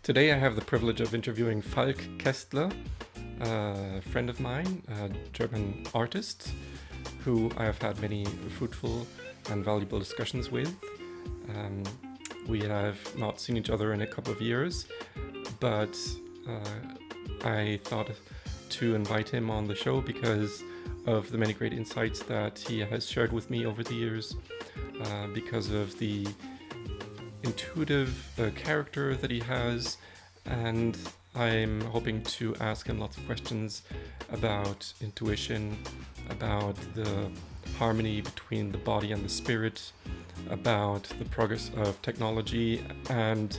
Today I have the privilege of interviewing Falk Kestler, a friend of mine, a German artist, who I have had many fruitful and valuable discussions with. We have not seen each other in a couple of years, but I thought to invite him on the show because of the many great insights that he has shared with me over the years, because of the intuitive character that he has, and I'm hoping to ask him lots of questions about intuition, about the harmony between the body and the spirit, about the progress of technology and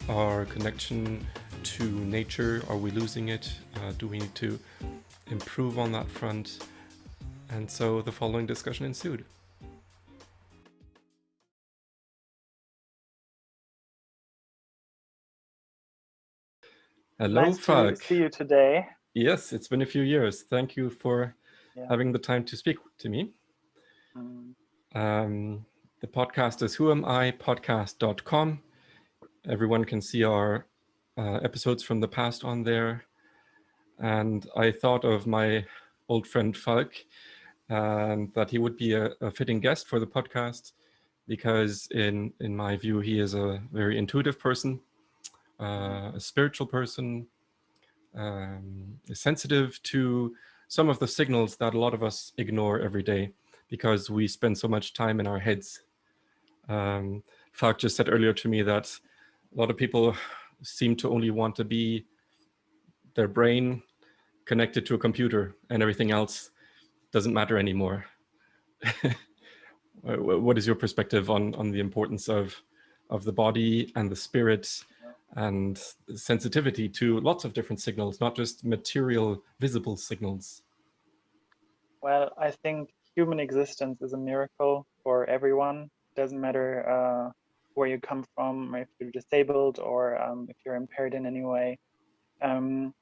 our connection to nature. Are we losing it? Do we need to improve on that front? And so the following discussion ensued. Hello, Nice Falk. to see you today. Yes, it's been a few years. Thank you for having the time to speak to me. The podcast is whoamipodcast.com. Everyone can see our episodes from the past on there. And I thought of my old friend Falk, and that he would be a fitting guest for the podcast because in my view, he is a very intuitive person, a spiritual person, sensitive to some of the signals that a lot of us ignore every day because we spend so much time in our heads. Falk just said earlier to me that a lot of people seem to only want to be their brain connected to a computer and everything else doesn't matter anymore. What is your perspective on the importance of the body and the spirit and sensitivity to lots of different signals, not just material, visible signals? Well, I think human existence is a miracle for everyone. Doesn't matter where you come from, if you're disabled or if you're impaired in any way. There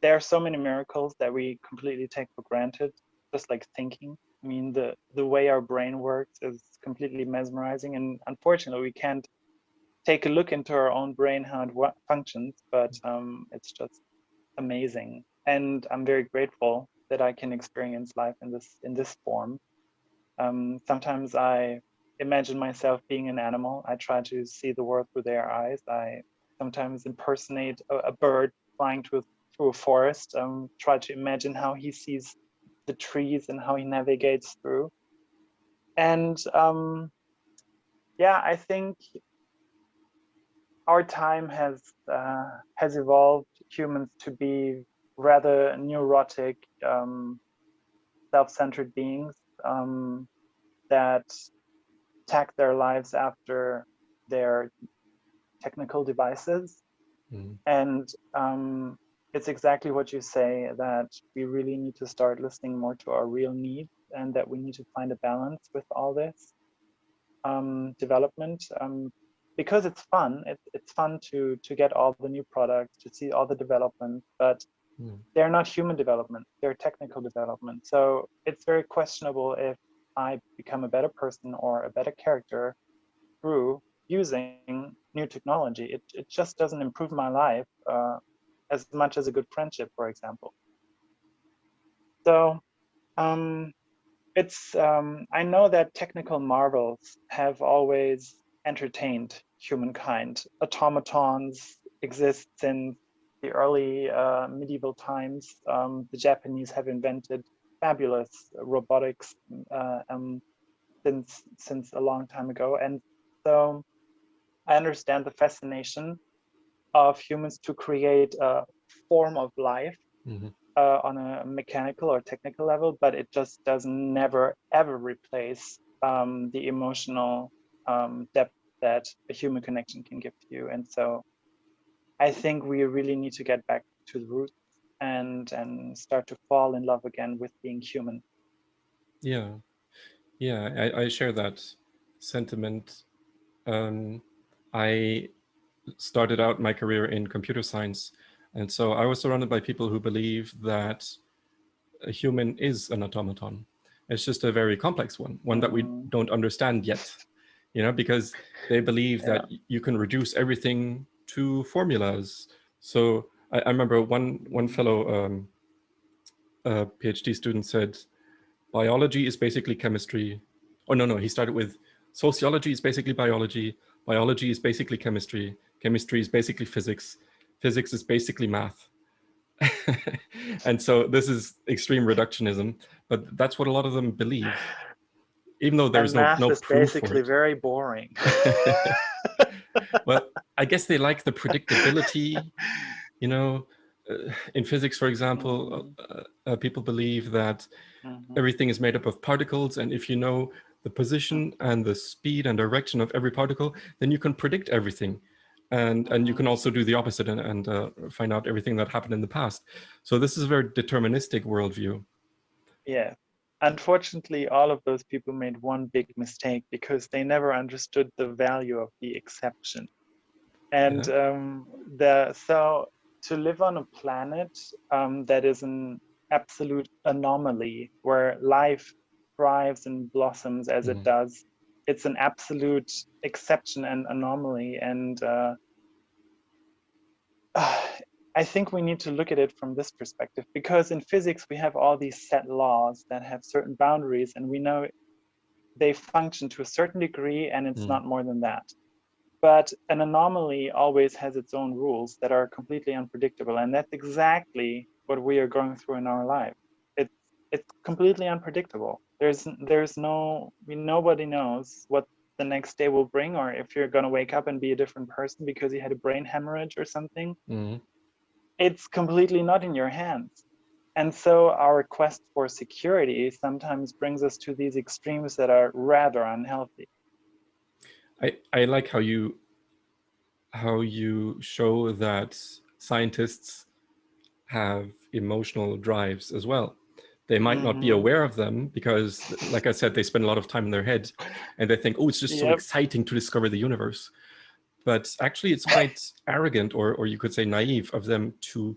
are so many miracles that we completely take for granted, just like thinking. I mean, the way our brain works is completely mesmerizing, and unfortunately, we can't take a look into our own brain, how it functions, but it's just amazing. And I'm very grateful that I can experience life in this form. Sometimes I imagine myself being an animal. I try to see the world through their eyes. I sometimes impersonate a bird flying through a forest, try to imagine how he sees the trees and how he navigates through. And yeah, I think our time has evolved humans to be rather neurotic, self-centered beings that tack their lives after their technical devices. And it's exactly what you say, that we really need to start listening more to our real needs, and that we need to find a balance with all this development. Because it's fun. It's fun to get all the new products, to see all the development, but they're not human development, they're technical development. So it's very questionable if I become a better person or a better character through using new technology. It just doesn't improve my life as much as a good friendship, for example. So it's I know that technical marvels have always entertained humankind. Automatons exist since the early medieval times. The Japanese have invented fabulous robotics since a long time ago, and so I understand the fascination of humans to create a form of life on a mechanical or technical level, but it just does never ever replace the emotional depth that a human connection can give to you. And so I think we really need to get back to the roots and start to fall in love again with being human. Yeah, I share that sentiment. I started out my career in computer science, and so I was surrounded by people who believe that a human is an automaton. It's just a very complex one that we don't understand yet. because they believe Yeah. that you can reduce everything to formulas. So I remember one fellow PhD student said, biology is basically chemistry. Oh, no, he started with sociology is basically biology. Biology is basically chemistry. Chemistry is basically physics. Physics is basically math. And so this is extreme reductionism, but that's what a lot of them believe, even though there's And math no is proof for basically it. very boring. Well, I guess they like the predictability, you know. In physics, for example, people believe that everything is made up of particles, and if you know the position and the speed and direction of every particle, then you can predict everything. And you can also do the opposite and find out everything that happened in the past. So this is a very deterministic worldview. Yeah. Unfortunately, all of those people made one big mistake because they never understood the value of the exception. And so to live on a planet that is an absolute anomaly, where life thrives and blossoms as it does, it's an absolute exception and anomaly. And I think we need to look at it from this perspective, because in physics we have all these set laws that have certain boundaries, and we know they function to a certain degree, and it's not more than that. But an anomaly always has its own rules that are completely unpredictable, and that's exactly what we are going through in our life. It's completely unpredictable. Nobody knows what the next day will bring, or if you're going to wake up and be a different person because you had a brain hemorrhage or something. It's completely not in your hands. And so our quest for security sometimes brings us to these extremes that are rather unhealthy. I like how you show that scientists have emotional drives as well. They might not be aware of them because, like I said, they spend a lot of time in their head and they think, oh, it's just so exciting to discover the universe. But actually, it's quite arrogant, or you could say naive of them to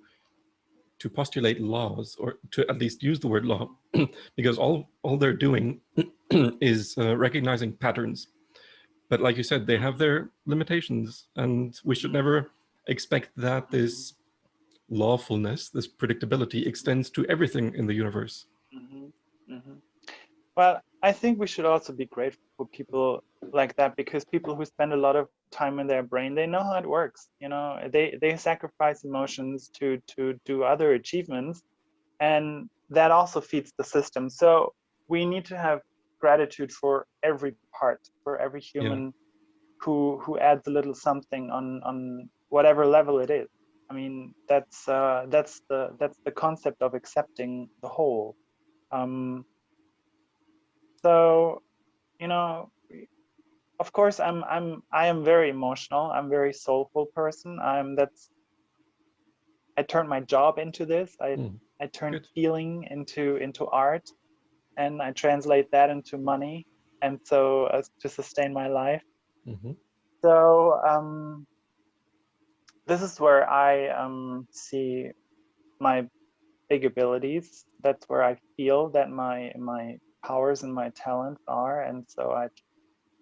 postulate laws, or to at least use the word law, because all they're doing is recognizing patterns. But like you said, they have their limitations, and we should never expect that this lawfulness, this predictability, extends to everything in the universe. Well, I think we should also be grateful for people like that, because people who spend a lot of time in their brain, they know how it works. They sacrifice emotions to do other achievements, and that also feeds the system. So we need to have gratitude for every part, for every human who adds a little something on whatever level it is. I mean, that's the concept of accepting the whole. So, of course, I am very emotional. I'm a very soulful person. I turned my job into this. I turned feeling into art, and I translate that into money, and so to sustain my life. So this is where I see my big abilities. That's where I feel that my powers and my talents are, and so I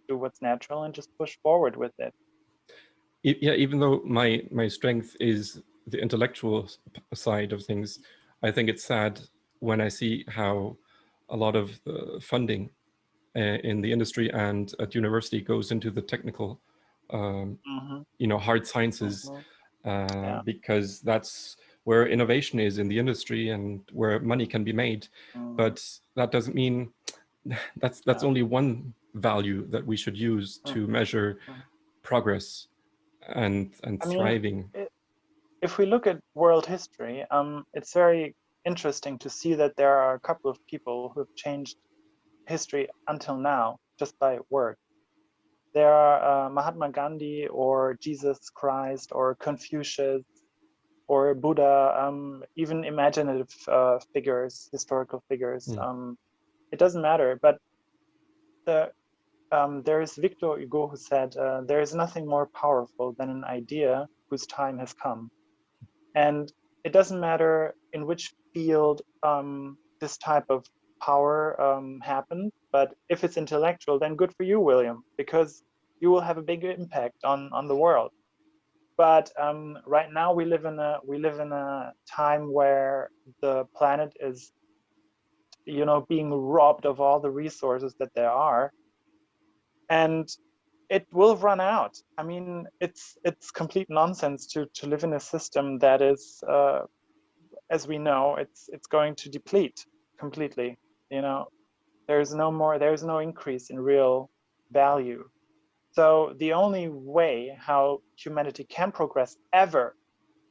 do what's natural and just push forward with it. Yeah, even though my strength is the intellectual side of things, I think it's sad when I see how a lot of funding in the industry and at university goes into the technical, hard sciences, because that's where innovation is in the industry and where money can be made. But that doesn't mean that's only one value that we should use to measure progress and thriving. If we look at world history, it's very interesting to see that there are a couple of people who have changed history until now just by word. There are Mahatma Gandhi, or Jesus Christ, or Confucius, or Buddha, even imaginative figures, historical figures. It doesn't matter, but there is Victor Hugo who said, there is nothing more powerful than an idea whose time has come. And it doesn't matter in which field this type of power happened, but if it's intellectual, then good for you, William, because you will have a big impact on the world. But right now we live in a time where the planet is, you know, being robbed of all the resources that there are, and it will run out. I mean, it's complete nonsense to live in a system that is, as we know, it's going to deplete completely. You know, there's no increase in real value. So the only way how humanity can progress ever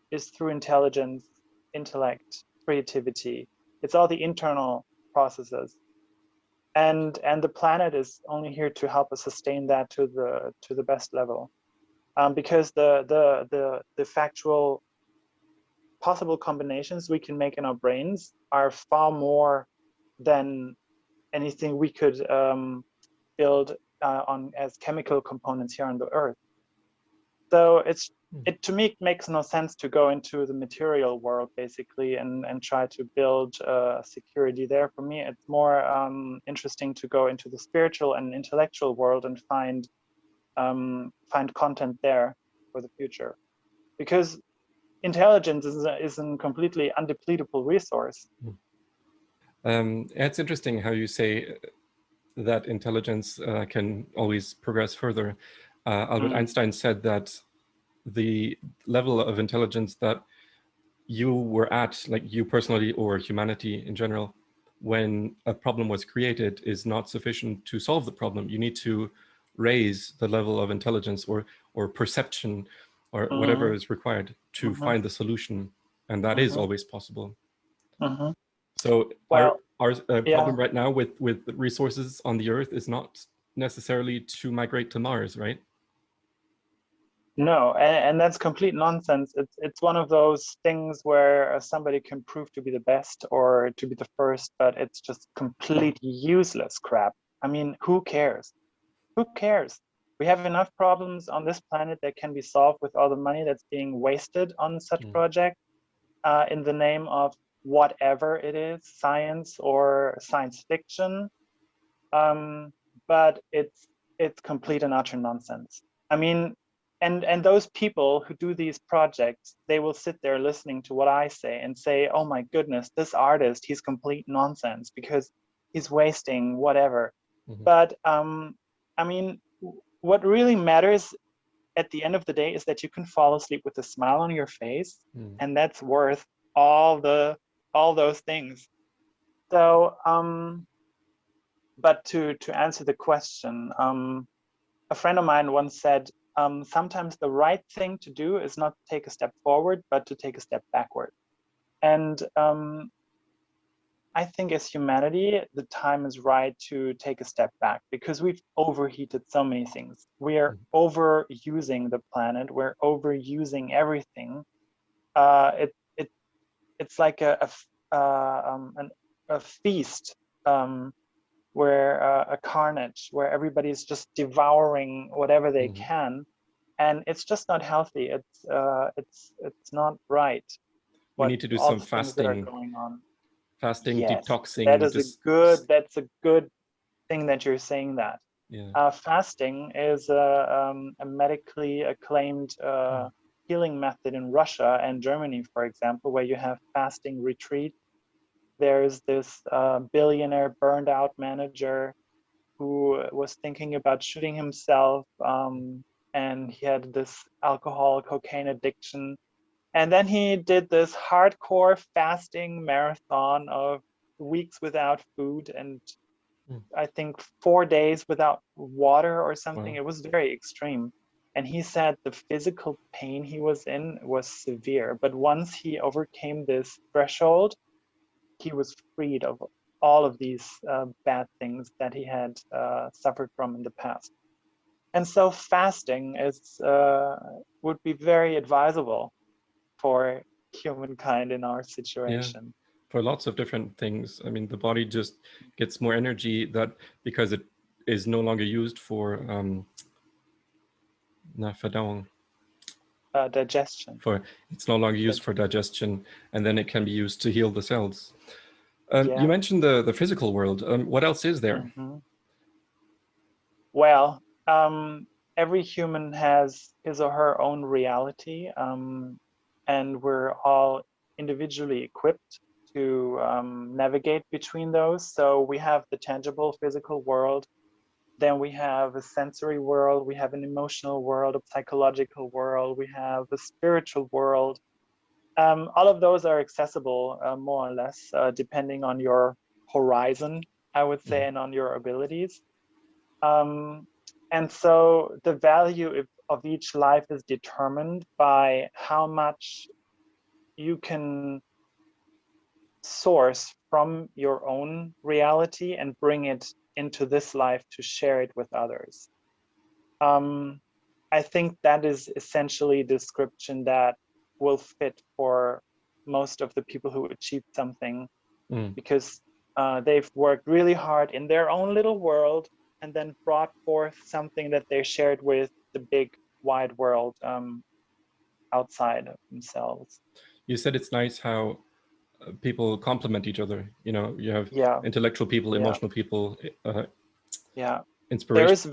is through intelligence, intellect, creativity. It's all the internal processes, and the planet is only here to help us sustain that to the best level, because the factual possible combinations we can make in our brains are far more than anything we could build on as chemical components here on the Earth. So it to me, it makes no sense to go into the material world basically and try to build security there. For me, it's more interesting to go into the spiritual and intellectual world and find content there for the future, because intelligence is a completely undepletable resource. It's interesting how you say that intelligence can always progress further. Albert Einstein said that the level of intelligence that you were at, like you personally or humanity in general, when a problem was created is not sufficient to solve the problem. You need to raise the level of intelligence or perception or whatever is required to find the solution. And that is always possible. So well, our problem right now with resources on the Earth is not necessarily to migrate to Mars, right? No, and that's complete nonsense. It's one of those things where somebody can prove to be the best or to be the first, but it's just completely useless crap. I mean, who cares? Who cares? We have enough problems on this planet that can be solved with all the money that's being wasted on such projects in the name of whatever it is, science or science fiction. But it's complete and utter nonsense. I mean, and those people who do these projects, they will sit there listening to what I say and say, oh my goodness, this artist, he's complete nonsense because he's wasting whatever. But I mean, what really matters at the end of the day is that you can fall asleep with a smile on your face, and that's worth all those things. So but to answer the question, a friend of mine once said, sometimes the right thing to do is not to take a step forward, but to take a step backward. And I think as humanity, the time is right to take a step back because we've overheated so many things. We are overusing the planet. We're overusing everything. It's like a feast where a carnage, where everybody's just devouring whatever they can, and it's just not healthy. It's not right. We need to do some fasting. That are going on. Fasting, yes, detoxing. That's a good thing that you're saying that. Yeah. Fasting is a medically acclaimed healing method in Russia and Germany, for example, where you have fasting retreat. There's this billionaire burned out manager who was thinking about shooting himself, and he had this alcohol, cocaine addiction. And then he did this hardcore fasting marathon of weeks without food and I think 4 days without water or something. Wow. It was very extreme. And he said the physical pain he was in was severe. But once he overcame this threshold, he was freed of all of these bad things that he had suffered from in the past. And so fasting would be very advisable for humankind in our situation. Yeah, for lots of different things. I mean, the body just gets more energy because it is no longer used for digestion. It's no longer used for digestion, and then it can be used to heal the cells. You mentioned the physical world. What else is there? Well, every human has his or her own reality, and we're all individually equipped to navigate between those. So we have the tangible physical world, then we have a sensory world, we have an emotional world, a psychological world, we have a spiritual world. All of those are accessible, more or less, depending on your horizon, I would say, and on your abilities. And so the value of each life is determined by how much you can source from your own reality and bring it into this life to share it with others. I think that is essentially a description that will fit for most of the people who achieve something, because they've worked really hard in their own little world and then brought forth something that they shared with the big wide world outside of themselves. You said it's nice how people complement each other. You know, you have intellectual people, emotional people, inspiration.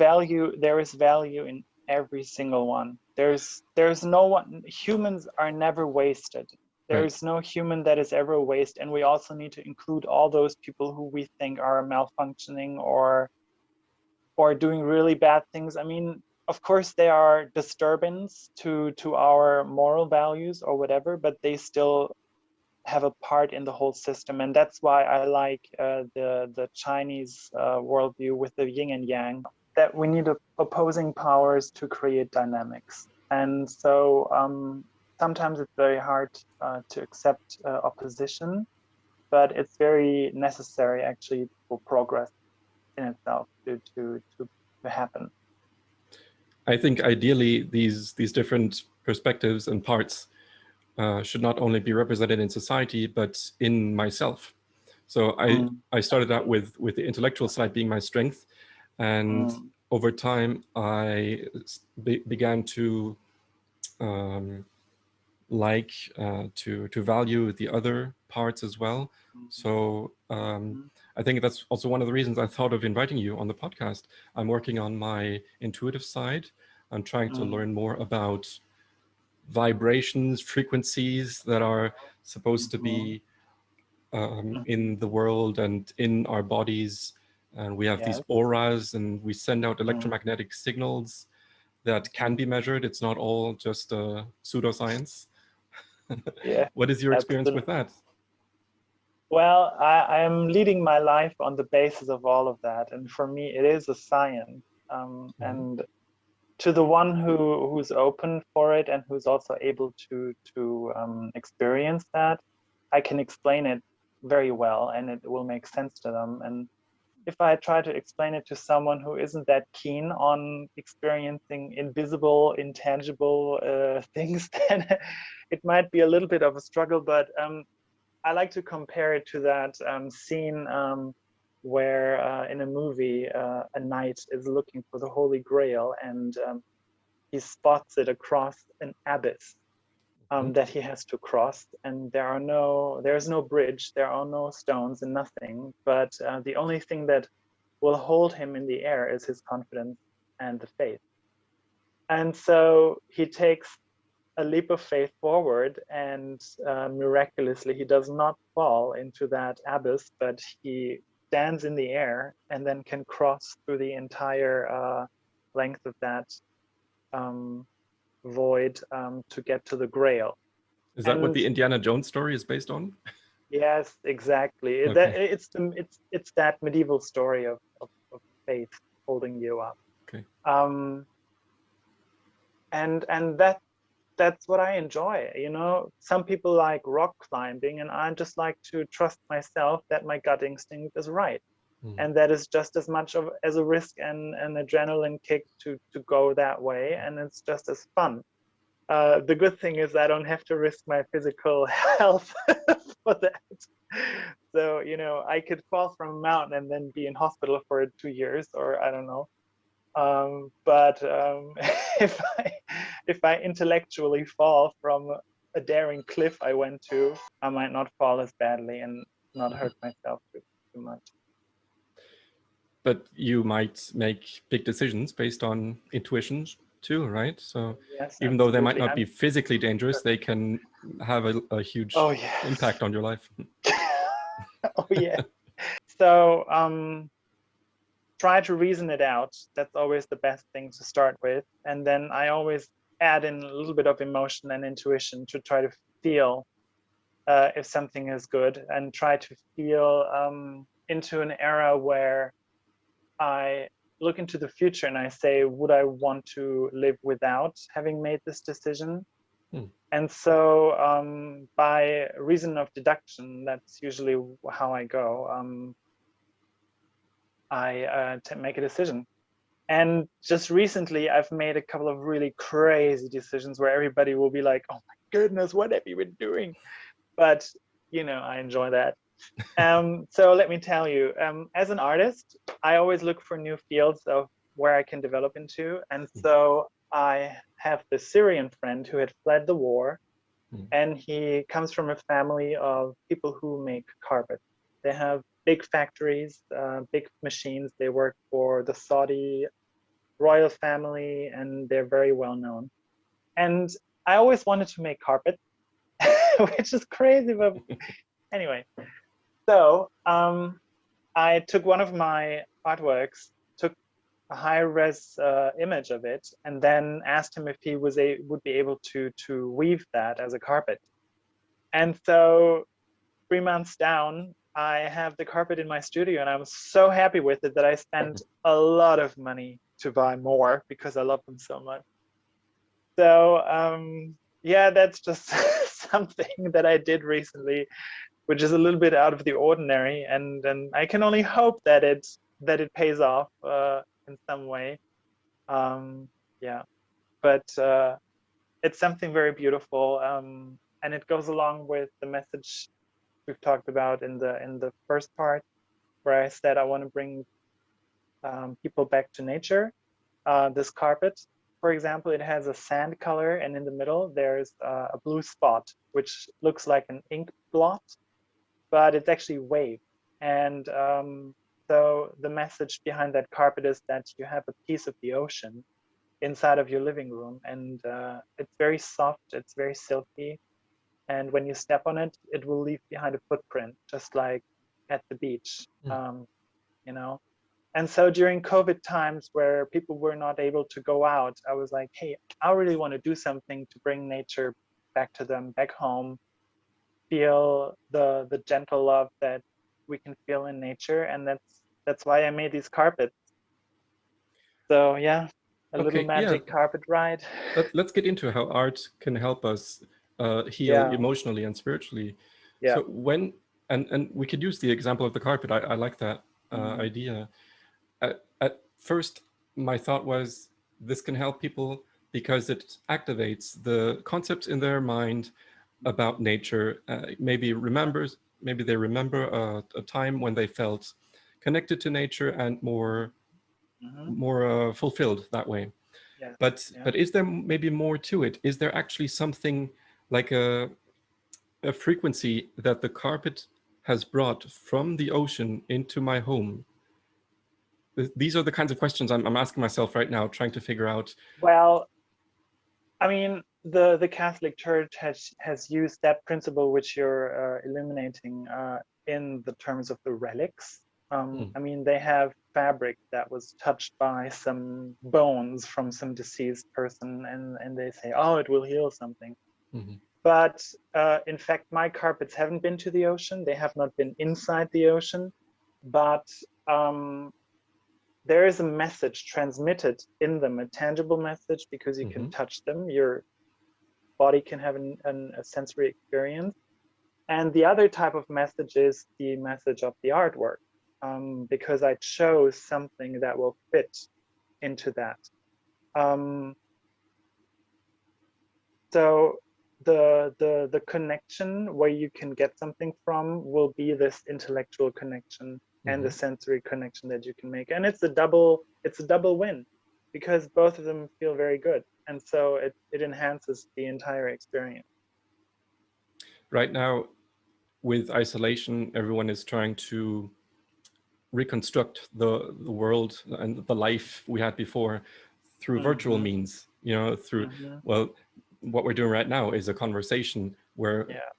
There is value in every single one. There's no one. Humans are never wasted. There is no human that is ever a waste, and we also need to include all those people who we think are malfunctioning or doing really bad things. I mean, of course, they are disturbance to our moral values or whatever, but they still have a part in the whole system. And that's why I like the Chinese worldview with the yin and yang, that we need opposing powers to create dynamics. And so sometimes it's very hard to accept opposition, but it's very necessary actually for progress in itself to happen. I think ideally these different perspectives and parts should not only be represented in society, but in myself. So I started out with the intellectual side being my strength, and over time I began to to value the other parts as well. So I think that's also one of the reasons I thought of inviting you on the podcast. I'm working on my intuitive side. I'm trying to learn more about vibrations, frequencies that are supposed to be in the world and in our bodies. And we have these auras, and we send out electromagnetic signals that can be measured. It's not all just pseudoscience. What is your experience with that? Well, I am leading my life on the basis of all of that, and for me, it is a science. And to the one who's open for it and who's also able to experience that, I can explain it very well, and it will make sense to them. And if I try to explain it to someone who isn't that keen on experiencing invisible, intangible things, then it might be a little bit of a struggle. But I like to compare it to that scene where in a movie a knight is looking for the Holy Grail, and he spots it across an abyss that he has to cross, and there's no bridge, there are no stones and nothing, but the only thing that will hold him in the air is his confidence and the faith. And so he takes a leap of faith forward, and miraculously he does not fall into that abyss, but he stands in the air and then can cross through the entire length of that void to get to the Grail. Is that what the Indiana Jones story is based on? Yes, exactly. Okay. It's that medieval story of faith holding you up. Okay. And that's what I enjoy. You know, some people like rock climbing, and I just like to trust myself that my gut instinct is right. And that is just as much as a risk and an adrenaline kick to go that way, and it's just as fun. The good thing is I don't have to risk my physical health for that. So, you know, I could fall from a mountain and then be in hospital for 2 years, or I don't know. But if I intellectually fall from a daring cliff I went to, I might not fall as badly and not hurt myself too much. but you might make big decisions based on intuitions too, right? So Yes, even though they might absolutely. not be physically dangerous, they can have a huge Oh yeah. impact on your life. Oh yeah. So try to reason it out. That's always the best thing to start with. And then I always add in a little bit of emotion and intuition to try to feel if something is good, and try to feel into an era where I look into the future and I say, would I want to live without having made this decision? And so by reason of deduction, that's usually how I go. I make a decision. And just recently, I've made a couple of really crazy decisions where everybody will be like, oh my goodness, what have you been doing? But, you know, I enjoy that. So let me tell you, as an artist, I always look for new fields of where I can develop into. And so I have this Syrian friend who had fled the war, and he comes from a family of people who make carpet. They have big factories, big machines. They work for the Saudi royal family, and they're very well known. And I always wanted to make carpet, which is crazy, but anyway. So I took one of my artworks, took a high-res image of it, and then asked him if he would be able to weave that as a carpet. And so 3 months down, I have the carpet in my studio, and I was so happy with it that I spent a lot of money to buy more because I love them so much. So yeah, that's just something that I did recently, which is a little bit out of the ordinary, and I can only hope that it pays off in some way. Yeah, but it's something very beautiful, and it goes along with the message we've talked about in the first part, where I said I want to bring people back to nature. This carpet, for example, it has a sand color, and in the middle there's a blue spot, which looks like an ink blot, but it's actually wave. And so the message behind that carpet is that you have a piece of the ocean inside of your living room, and it's very soft, it's very silky, and when you step on it, it will leave behind a footprint, just like at the beach, you know. And so during COVID times where people were not able to go out, I was like, hey, I really want to do something to bring nature back to them, back home, feel the gentle love that we can feel in nature. And that's why I made these carpets. So yeah, a little magic carpet ride. Let's get into how art can help us heal Yeah. emotionally and spiritually. Yeah. So when, and we could use the example of the carpet. I like that idea. At first, my thought was this can help people because it activates the concepts in their mind about nature. Maybe they remember a time when they felt connected to nature and more fulfilled that way. Yes. But is there maybe more to it? Is there actually something like a frequency that the carpet has brought from the ocean into my home? These are the kinds of questions I'm asking myself right now, trying to figure out. Well, I mean, the Catholic Church has used that principle which you're illuminating in the terms of the relics. I mean, they have fabric that was touched by some bones from some deceased person, and they say, oh, it will heal something. But in fact, my carpets haven't been to the ocean. They have not been inside the ocean, but there is a message transmitted in them, a tangible message, because you can touch them. Your body can have a sensory experience. And the other type of message is the message of the artwork, because I chose something that will fit into that. So the connection where you can get something from will be this intellectual connection and the sensory connection that you can make. And it's a double win, because both of them feel very good. And so it enhances the entire experience. Right now, with isolation, everyone is trying to reconstruct the world and the life we had before through virtual Mm-hmm. means, you know, through, Mm-hmm. well, what we're doing right now is a conversation where Yeah.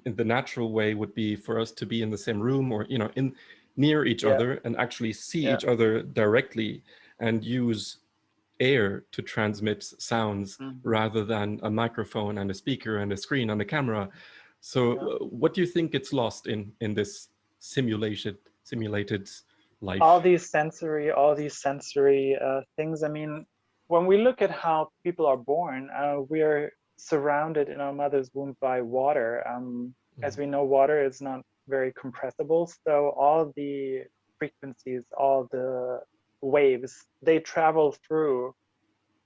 the natural way would be for us to be in the same room or, you know, in near each Yeah. other and actually see Yeah. each other directly and use air to transmit sounds Mm-hmm. rather than a microphone and a speaker and a screen and a camera. So Yeah. what do you think gets lost in this simulated All life? these sensory things. I mean, when we look at how people are born, we're surrounded in our mother's womb by water. As we know, water is not very compressible, so all the frequencies, all the waves, they travel through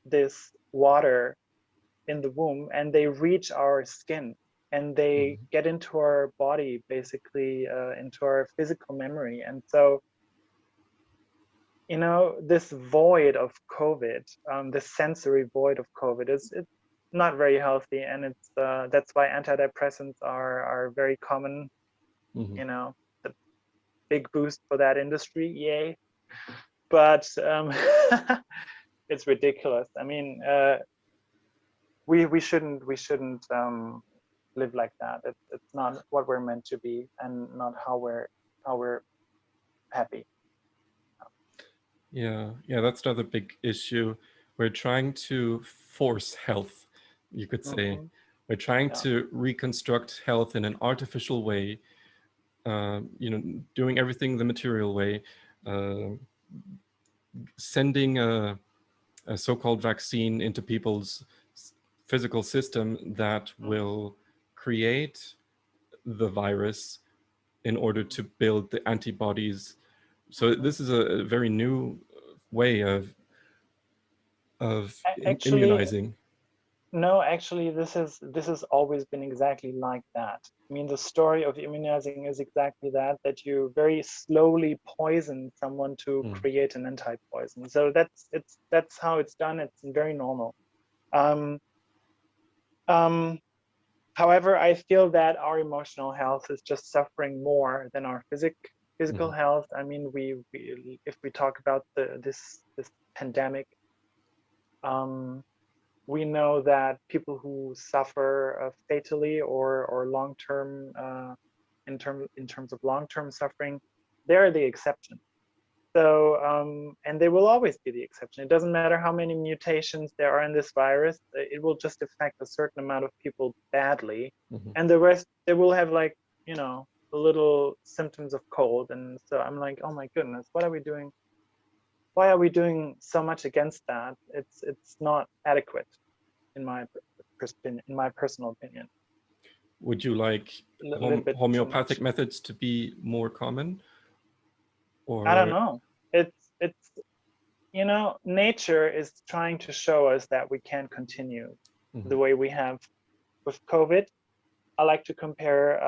this water in the womb and they reach our skin and they Mhm. get into our body, basically into our physical memory. And so, you know, this void of COVID, this sensory void of COVID, it's not very healthy, and it's that's why antidepressants are very common. Mhm. You know, the big boost for that industry, yay! But it's ridiculous. I mean, we shouldn't live like that. It's not what we're meant to be, and not how we're happy. Yeah, that's another big issue. We're trying to force health, you could say. Mm-hmm. We're trying Yeah. to reconstruct health in an artificial way, you know, doing everything the material way, uh, sending a so-called vaccine into people's physical system that Mm-hmm. will create the virus in order to build the antibodies. So Mm-hmm. this is a very new way of Actually, immunizing. no, actually, this has always been exactly like that. I mean, the story of immunizing is exactly that, that you very slowly poison someone to Mm, create an anti-poison. So that's how it's done. It's very normal. Um, um, However, I feel that our emotional health is just suffering more than our physical mhm, health. I mean, we if we talk about this pandemic, um, we know that people who suffer fatally or long term in terms of long term suffering, they're the exception. So and they will always be the exception. It doesn't matter how many mutations there are in this virus; it will just affect a certain amount of people badly, mhm. and the rest they will have, like, the little symptoms of cold. And so I'm like, oh my goodness, what are we doing? Why are we doing so much against that? It's not adequate in my in my personal opinion. Would you like A little bit too homeopathic much. methods to be more common, I don't or? know. It's nature is trying to show us that we can continue Mhm, the way we have with COVID. I like to compare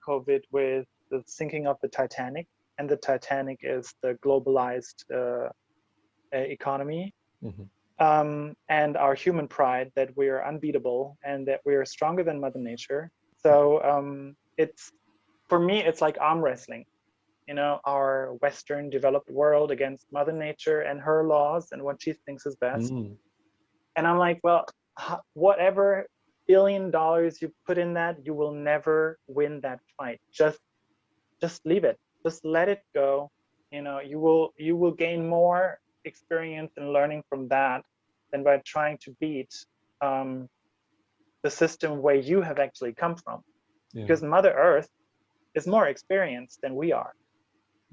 COVID with the sinking of the Titanic, and the Titanic is the globalized economy, mhm, and our human pride that we are unbeatable and that we are stronger than Mother Nature. So it's for me, it's like arm wrestling. Our Western developed world against Mother Nature and her laws and what she thinks is best. mm, And I'm like, well, whatever $1 billion you put in that, you will never win that fight. Just leave it. Just let it go. You will gain more experience and learning from that than by trying to beat um, the system where you have actually come from. yeah. Because Mother Earth is more experienced than we are.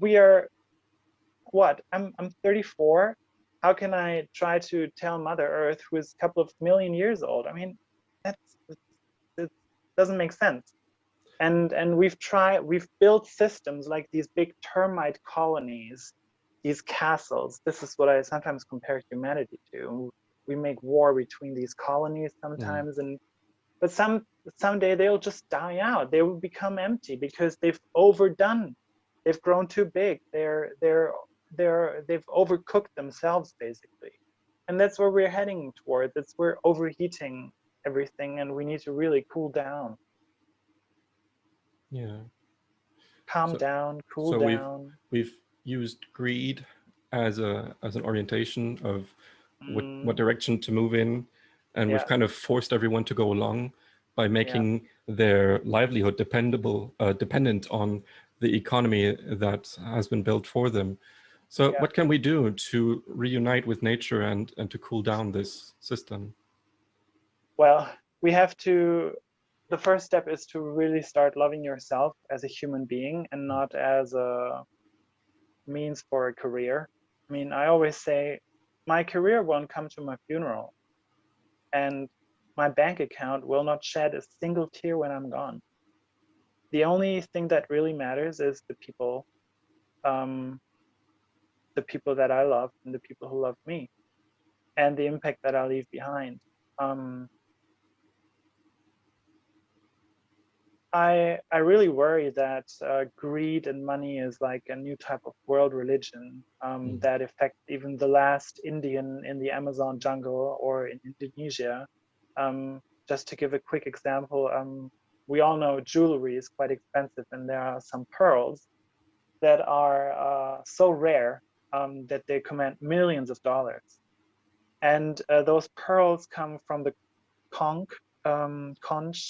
We are what? I'm 34. How can I try to tell Mother Earth, who is a couple of million years old? I mean, that's it doesn't make sense. And we've built systems like these big termite colonies, these castles. This is what I sometimes compare humanity to. We make war between these colonies Mm, sometimes, but someday they'll just die out. They will become empty because they've grown too big. They've overcooked themselves, basically. And that's where we're heading towards. We're overheating everything, and we need to really cool down. yeah. Calm So down, cool so we've down. we've used greed as an orientation of what Mm, direction to move in, and we've yeah, kind of forced everyone to go along by yeah, making their livelihood dependent on the economy that has been built for them. So yeah. what can we do to reunite with nature and to cool down this system? Well, we have to, the first step is to really start loving yourself as a human being and not as a means for a career. I mean, I always say my career won't come to my funeral, and my bank account will not shed a single tear when I'm gone. The only thing that really matters is um, the people that I love and the people who love me, and the impact that I leave behind. Um, I really worry that greed and money is like a new type of world religion that affects even the last Indian in the Amazon jungle or in Indonesia. Just to give a quick example, we all know jewelry is quite expensive, and there are some pearls that are so rare that they command millions of dollars. And those pearls come from the conch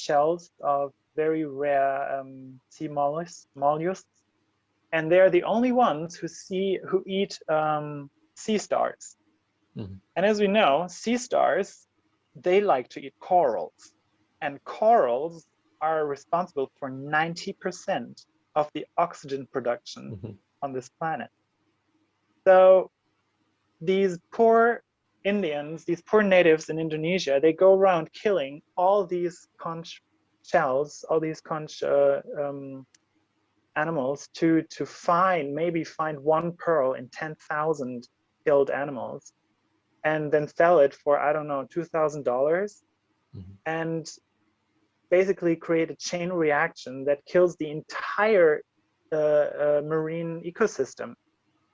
shells of very rare sea mollusks, and they're the only ones who eat sea stars. Mhm. And as we know, sea stars, they like to eat corals, and corals are responsible for 90% of the oxygen production Mhm. on this planet. So these poor Indians, these poor natives in Indonesia, they go around killing all these conch shells, all these conch animals to maybe find one pearl in 10,000 killed animals, and then sell it for, I don't know, $2,000, Mhm. and basically create a chain reaction that kills the entire marine ecosystem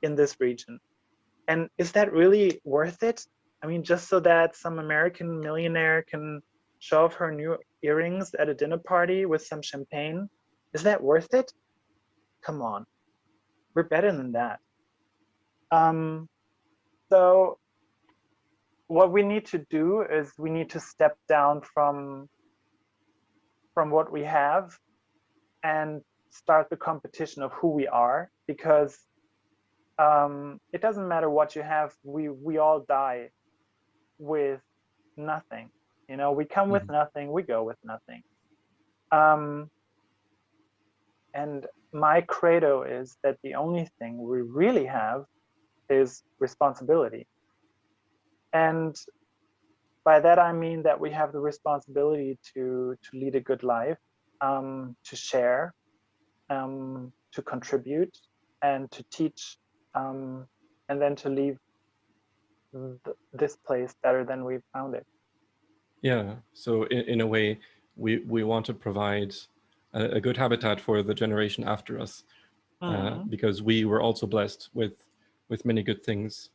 in this region. And is that really worth it? I mean, just so that some American millionaire can show off her new earrings at a dinner party with some champagne? Is that worth it? Come on, we're better than that. Um, so what we need to do is we need to step down from what we have and start the competition of who we are, because it doesn't matter what you have. We all die with nothing. You know, we come with Mhm. nothing, we go with nothing. Um, and my credo is that the only thing we really have is responsibility. And by that I mean that we have the responsibility to lead a good life, to share, to contribute, and to teach, and then to leave this place better than we found it. Yeah. So in a way, we want to provide a good habitat for the generation after us, Mm, because we were also blessed with many good things.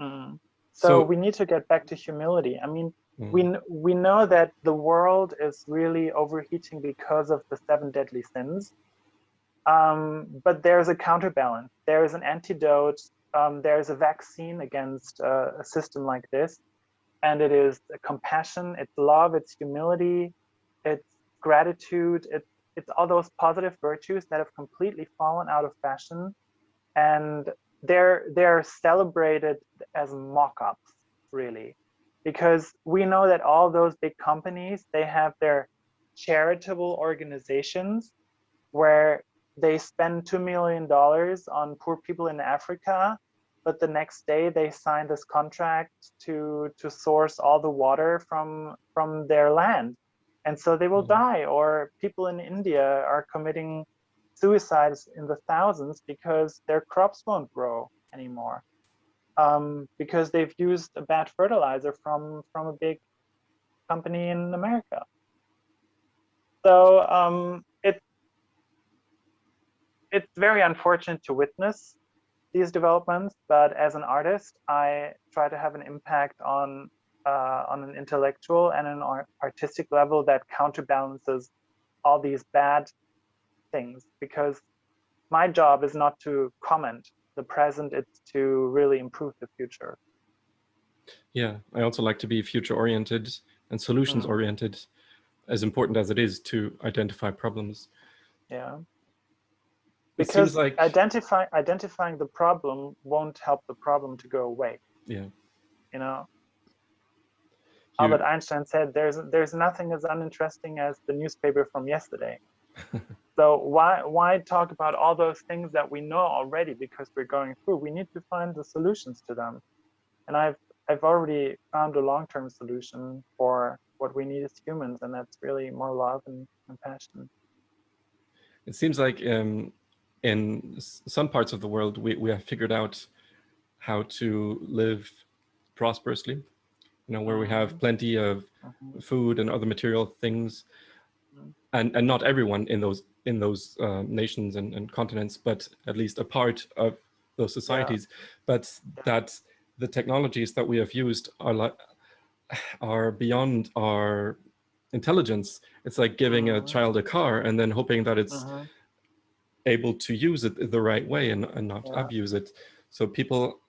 mm. So So we need to get back to humility. I mean, mm, we know that the world is really overheating because of the seven deadly sins. But there's a counterbalance. There is an antidote. There's a vaccine against a system like this, and it is compassion, it's love, it's humility, it's gratitude, it's all those positive virtues that have completely fallen out of fashion, and they're celebrated as mock-ups, really, because we know that all those big companies, they have their charitable organizations where they spend $2 million on poor people in Africa, but the next day they sign this contract to source all the water from their land, and so they will mm, die. Or people in India are committing suicides in the thousands because their crops won't grow anymore, because they've used a bad fertilizer from a big company in America. So it's very unfortunate to witness these developments, but as an artist, I try to have an impact on an intellectual and an artistic level that counterbalances all these bad things, because my job is not to comment the present, it's to really improve the future. Yeah, I also like to be future oriented and solutions oriented, as important as it is to identify problems. Yeah. It seems Because like identifying the problem won't help the problem to go away. Yeah. You know, Albert Einstein said there's nothing as uninteresting as the newspaper from yesterday. So why talk about all those things that we know already because we're going through? We need to find the solutions to them. And I've already found a long-term solution for what we need as humans, and that's really more love and compassion. It seems like in some parts of the world, we have figured out how to live prosperously, you know, where we have plenty of food and other material things, and not everyone in those nations and continents, but at least a part of those societies. But that the technologies that we have used are beyond our intelligence. It's like giving a child a car and then hoping that it's able to use it the right way and not abuse it. So people,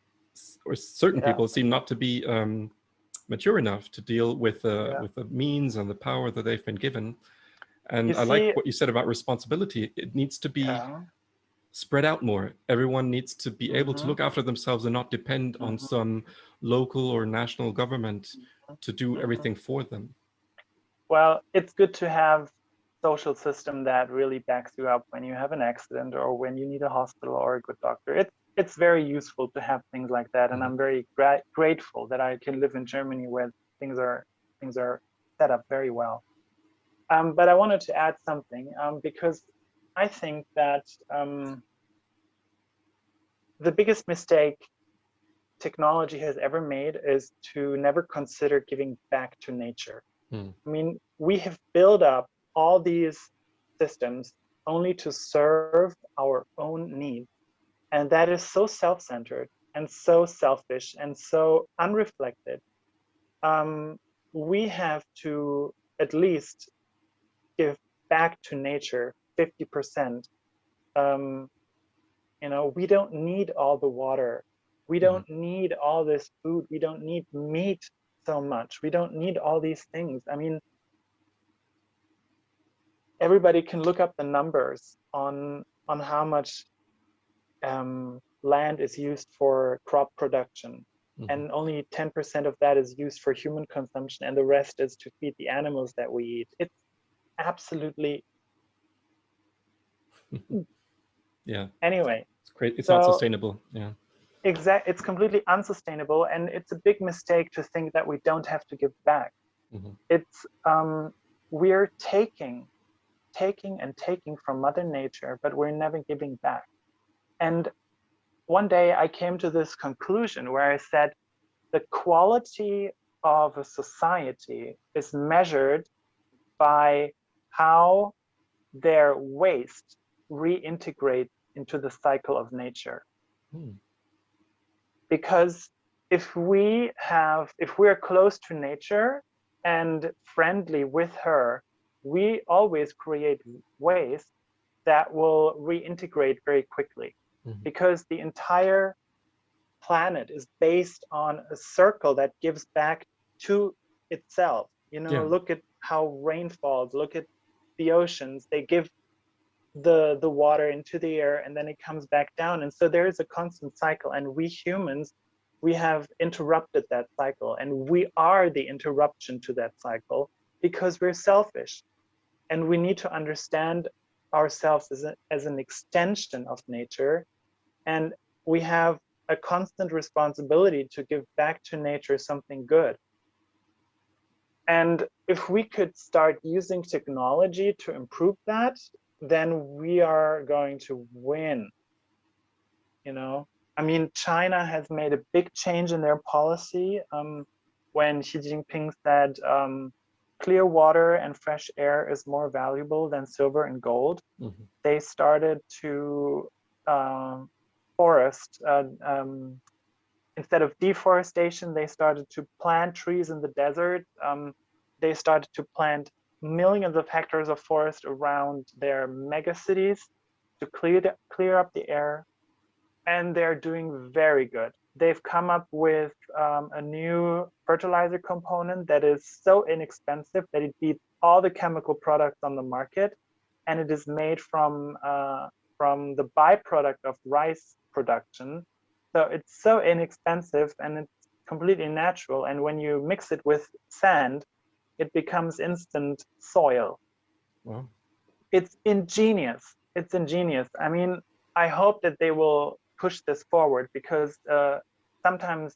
or certain people, seem not to be mature enough to deal with the means and the power that they've been given. And I like what you said about responsibility. It needs to be spread out more. Everyone needs to be able to look after themselves and not depend on some local or national government to do everything for them. Well, it's good to have social system that really backs you up when you have an accident or when you need a hospital or a good doctor. It's very useful to have things like that, and I'm very grateful that I can live in Germany where things are set up very well. But I wanted to add something because I think that the biggest mistake technology has ever made is to never consider giving back to nature. I mean, we have built up all these systems only to serve our own needs. And that is so self-centered and so selfish and so unreflected. We have to at least give back to nature 50%. You know, we don't need all the water. We don't need all this food. We don't need meat so much. We don't need all these things. I mean, everybody can look up the numbers on how much land is used for crop production, and only 10% of that is used for human consumption, and the rest is to feed the animals that we eat. It's absolutely Anyway, it's great. It's not sustainable. Exactly, it's completely unsustainable, and it's a big mistake to think that we don't have to give back. It's we're taking and taking from Mother Nature, but we're never giving back. And one day I came to this conclusion where I said the quality of a society is measured by how their waste reintegrates into the cycle of nature. Because if we're close to nature and friendly with her, we always create waste that will reintegrate very quickly, because the entire planet is based on a circle that gives back to itself. You know, look at how rain falls, look at the oceans, they give the water into the air and then it comes back down. And so there is a constant cycle, and we humans, we have interrupted that cycle, and we are the interruption to that cycle because we're selfish. And we need to understand ourselves as an extension of nature, and we have a constant responsibility to give back to nature something good. And if we could start using technology to improve that, then we are going to win. You know, I mean, China has made a big change in their policy when Xi Jinping said clear water and fresh air is more valuable than silver and gold. They started to forest. Instead of deforestation, they started to plant trees in the desert. They started to plant millions of hectares of forest around their mega cities to clear up the air, and they're doing very good. They've come up with a new fertilizer component that is so inexpensive that it beats all the chemical products on the market, and it is made from the byproduct of rice production. So it's so inexpensive and it's completely natural. And when you mix it with sand, it becomes instant soil. Wow. It's ingenious. It's ingenious. I mean, I hope that they will push this forward, because sometimes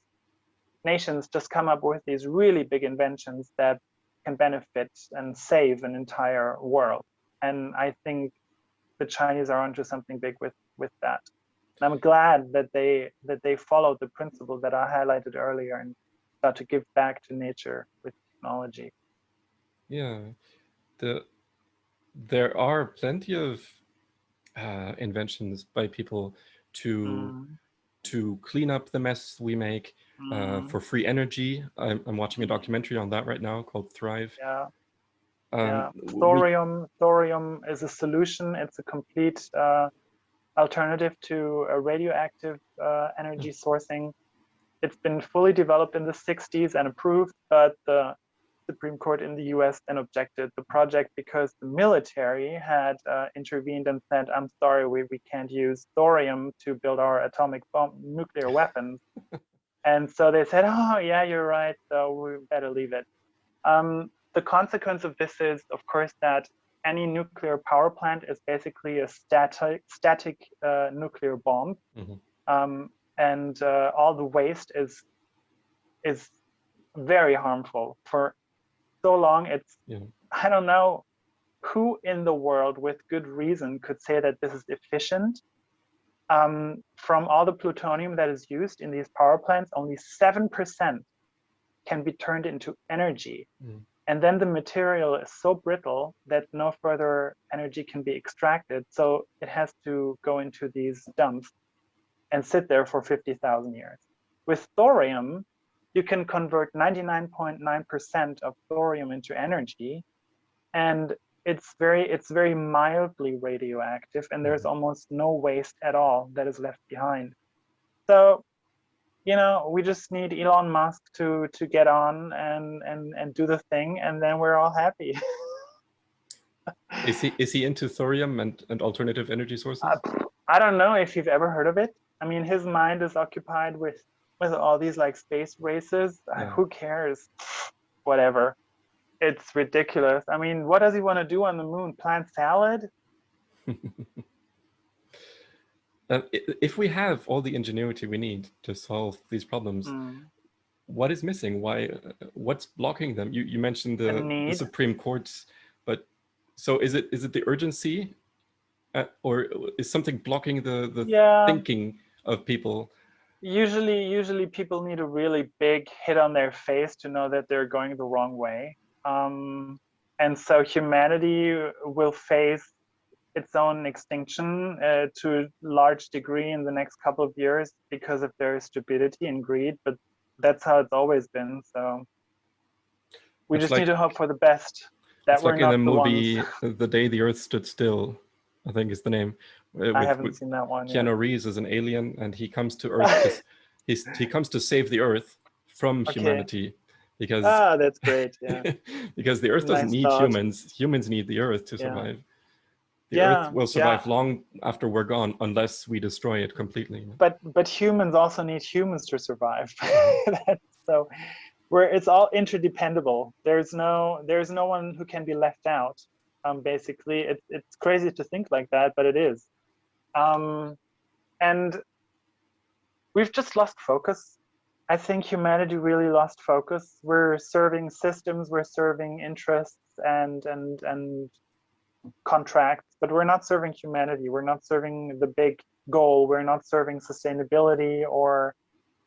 nations just come up with these really big inventions that can benefit and save an entire world. And I think the Chinese are onto something big with that. And I'm glad that they followed the principle that I highlighted earlier and start to give back to nature with technology. Yeah, there are plenty of inventions by people to clean up the mess we make, for free energy. I'm watching a documentary on that right now called Thrive. Yeah. Yeah. Thorium is a solution. It's a complete alternative to a radioactive energy sourcing. It's been fully developed in the 60s and approved, but the Supreme Court in the US then objected the project because the military had intervened and said, I'm sorry, we can't use thorium to build our atomic bomb, nuclear weapons. And so they said, oh, yeah, you're right, so we better leave it. The consequence of this is, of course, that any nuclear power plant is basically a static nuclear bomb. And all the waste is very harmful. For so long, it's, I don't know who in the world with good reason could say that this is efficient. From all the plutonium that is used in these power plants, only 7% can be turned into energy. And then the material is so brittle that no further energy can be extracted. So it has to go into these dumps and sit there for 50,000 years. With thorium, you can convert 99.9% of thorium into energy, and it's very mildly radioactive, and there's almost no waste at all that is left behind. So, you know, we just need Elon Musk to get on and do the thing, and then we're all happy. Is he into thorium and alternative energy sources? I don't know if you've ever heard of it. I mean, his mind is occupied with all these like space races. Who cares? Whatever. It's ridiculous. I mean, what does he want to do on the moon? Plant salad? If we have all the ingenuity we need to solve these problems, what is missing? What's blocking them? You mentioned the Supreme Courts, but so is it the urgency, or is something blocking the thinking of people? Usually people need a really big hit on their face to know that they're going the wrong way. And so humanity will face its own extinction to a large degree in the next couple of years because of their stupidity and greed, but that's how it's always been. So we just need to hope for the best. That we're not the movie, ones. The Day the Earth Stood Still, I think is the name. I haven't seen that one. Keanu Reeves is an alien, and he comes to Earth. He comes to save the Earth from humanity, because that's great. Yeah, because the Earth doesn't need humans. Humans need the Earth to survive. The Earth will survive long after we're gone, unless we destroy it completely. But humans also need humans to survive. So it's all interdependable. There's no one who can be left out. Basically, it's crazy to think like that, but it is. And we've just lost focus. I think humanity really lost focus. We're serving systems, we're serving interests and contracts, but we're not serving humanity. We're not serving the big goal. We're not serving sustainability, or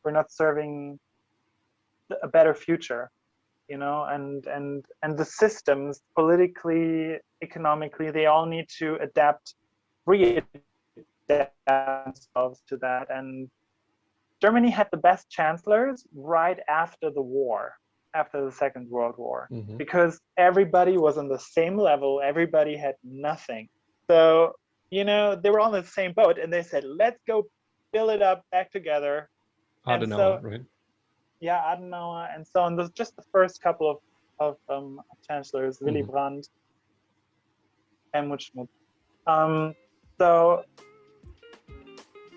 we're not serving a better future, you know, and the systems, politically, economically, they all need to readapt themselves to that. And Germany had the best chancellors right after the war, after the Second World War, because everybody was on the same level. Everybody had nothing. So you know, they were all in the same boat, and they said, let's go build it up back together. And Adenauer, so, right? yeah, Adenauer, and so on. Just the first couple of chancellors, Willy Mhm. Brandt, Helmut Schmidt. So,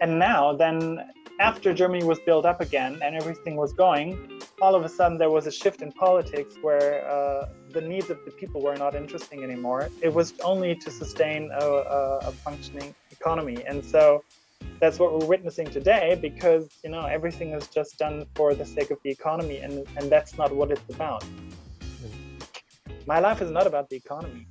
and now then, after Germany was built up again and everything was going, all of a sudden there was a shift in politics where the needs of the people were not interesting anymore. It was only to sustain a functioning economy. And so that's what we're witnessing today, because, you know, everything is just done for the sake of the economy, and that's not what it's about. My life is not about the economy.